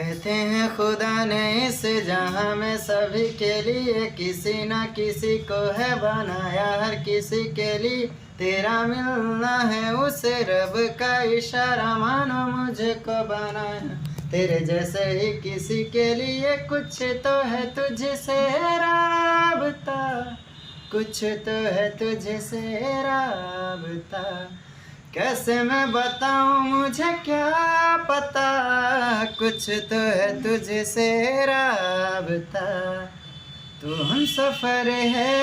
कहते हैं खुदा ने इस जहां में सभी के लिए किसी न किसी को है बनाया, हर किसी के लिए तेरा मिलना है उस रब का इशारा, मानो मुझको बनाया तेरे जैसे ही किसी के लिए। कुछ तो है तुझसे राबता, कुछ तो है तुझसे राबता, कैसे मैं बताऊं मुझे क्या पता, कुछ तो है तुझसे राबता। तू हम सफ़र है